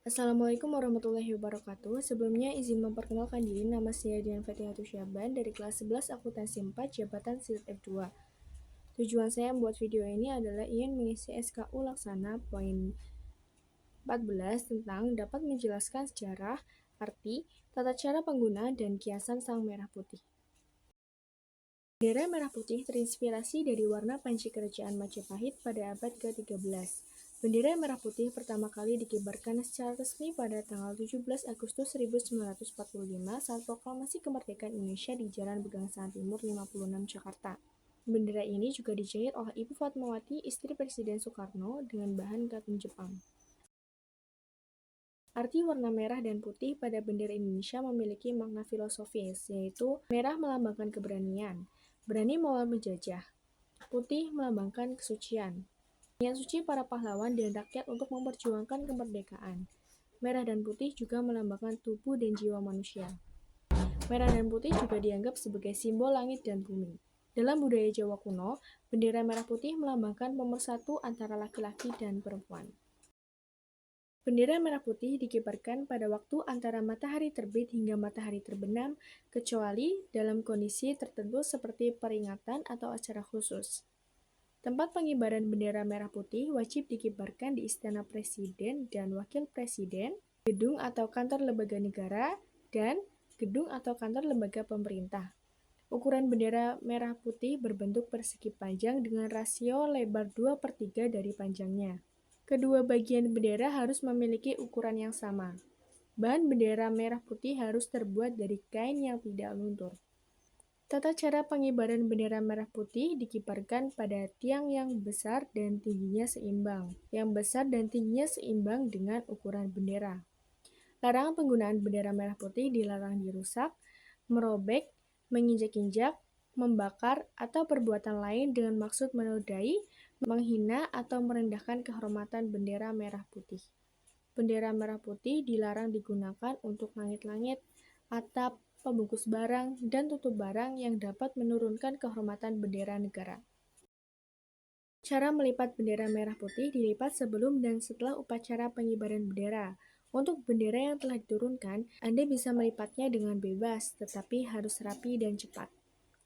Assalamualaikum warahmatullahi wabarakatuh. Sebelumnya izin memperkenalkan diri, nama saya Dian Fatihatu Syaban dari kelas 11 Akuntansi 4 Jabatan Silat F2. Tujuan saya membuat video ini adalah ingin mengisi SKU Laksana poin 14 tentang dapat menjelaskan sejarah, arti, tata cara penggunaan, dan kiasan sang merah putih. Bendera merah putih terinspirasi dari warna panji kerajaan Majapahit pada abad ke-13. Bendera merah putih pertama kali dikibarkan secara resmi pada tanggal 17 Agustus 1945 saat proklamasi kemerdekaan Indonesia di Jalan Pegangsaan Timur 56 Jakarta. Bendera ini juga dijahit oleh Ibu Fatmawati, istri Presiden Soekarno, dengan bahan katun Jepang. Arti warna merah dan putih pada bendera Indonesia memiliki makna filosofis, yaitu merah melambangkan keberanian, berani melawan penjajah. Putih melambangkan kesucian, niat suci para pahlawan dan rakyat untuk memperjuangkan kemerdekaan. Merah dan putih juga melambangkan tubuh dan jiwa manusia. Merah dan putih juga dianggap sebagai simbol langit dan bumi. Dalam budaya Jawa kuno, bendera merah putih melambangkan pemersatu antara laki-laki dan perempuan. Bendera merah putih dikibarkan pada waktu antara matahari terbit hingga matahari terbenam, kecuali dalam kondisi tertentu seperti peringatan atau acara khusus. Tempat pengibaran bendera merah putih wajib dikibarkan di Istana Presiden dan Wakil Presiden, gedung atau kantor lembaga negara, dan gedung atau kantor lembaga pemerintah. Ukuran bendera merah putih berbentuk persegi panjang dengan rasio lebar 2/3 dari panjangnya. Kedua bagian bendera harus memiliki ukuran yang sama. Bahan bendera merah putih harus terbuat dari kain yang tidak luntur. Tata cara pengibaran bendera merah putih dikibarkan pada tiang yang besar dan tingginya seimbang. Yang besar dan tingginya seimbang dengan ukuran bendera. Larangan penggunaan bendera merah putih dilarang dirusak, merobek, menginjak-injak, membakar, atau perbuatan lain dengan maksud menodai, menghina, atau merendahkan kehormatan bendera merah putih. Bendera merah putih dilarang digunakan untuk langit-langit, atap, pembungkus barang, dan tutup barang yang dapat menurunkan kehormatan bendera negara. Cara melipat bendera merah putih dilipat sebelum dan setelah upacara pengibaran bendera. Untuk bendera yang telah diturunkan, Anda bisa melipatnya dengan bebas, tetapi harus rapi dan cepat.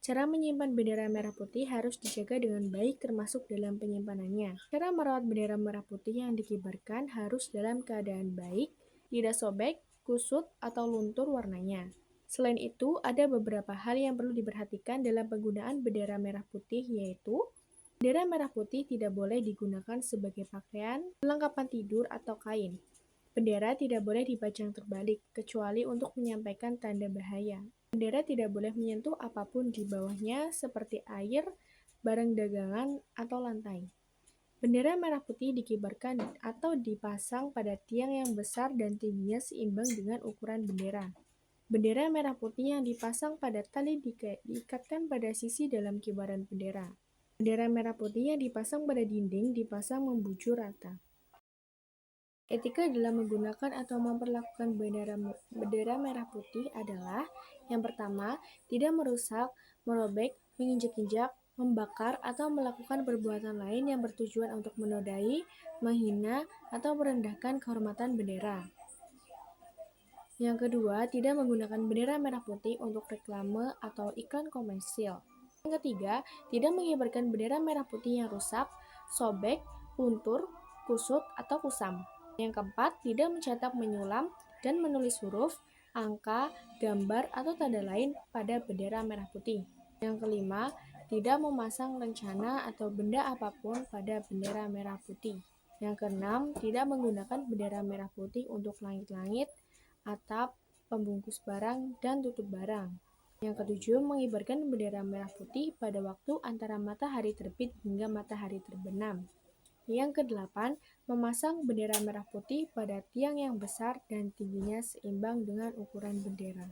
Cara menyimpan bendera merah putih harus dijaga dengan baik termasuk dalam penyimpanannya. Cara merawat bendera merah putih yang dikibarkan harus dalam keadaan baik, tidak sobek, kusut, atau luntur warnanya. Selain itu, ada beberapa hal yang perlu diperhatikan dalam penggunaan bendera merah putih, yaitu bendera merah putih tidak boleh digunakan sebagai pakaian, perlengkapan tidur, atau kain. Bendera tidak boleh dipajang terbalik, kecuali untuk menyampaikan tanda bahaya. Bendera tidak boleh menyentuh apapun di bawahnya seperti air, barang dagangan, atau lantai. Bendera merah putih dikibarkan atau dipasang pada tiang yang besar dan tingginya seimbang dengan ukuran bendera. Bendera merah putih yang dipasang pada tali diikatkan pada sisi dalam kibaran bendera. Bendera merah putih yang dipasang pada dinding dipasang membujur rata. Etika dalam menggunakan atau memperlakukan bendera merah putih adalah yang pertama, tidak merusak, merobek, menginjak-injak, membakar, atau melakukan perbuatan lain yang bertujuan untuk menodai, menghina, atau merendahkan kehormatan bendera. Yang kedua, tidak menggunakan bendera merah putih untuk reklame atau iklan komersil. Yang ketiga, tidak mengibarkan bendera merah putih yang rusak, sobek, luntur, kusut, atau kusam. Yang keempat, tidak mencetak, menyulam, dan menulis huruf, angka, gambar, atau tanda lain pada bendera merah putih. Yang kelima, tidak memasang lencana atau benda apapun pada bendera merah putih. Yang keenam, tidak menggunakan bendera merah putih untuk langit-langit, atap, pembungkus barang, dan tutup barang. Yang ketujuh, mengibarkan bendera merah putih pada waktu antara matahari terbit hingga matahari terbenam. Yang kedelapan, memasang bendera merah putih pada tiang yang besar dan tingginya seimbang dengan ukuran bendera.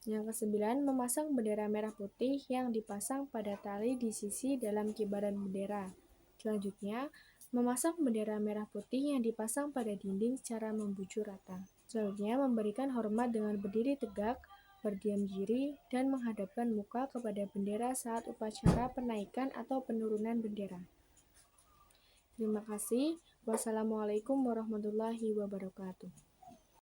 Yang kesembilan, memasang bendera merah putih yang dipasang pada tali di sisi dalam kibaran bendera. Selanjutnya, memasang bendera merah putih yang dipasang pada dinding secara membujur rata. Selanjutnya, memberikan hormat dengan berdiri tegak, berdiam diri, dan menghadapkan muka kepada bendera saat upacara penaikan atau penurunan bendera. Terima kasih. Wassalamualaikum warahmatullahi wabarakatuh.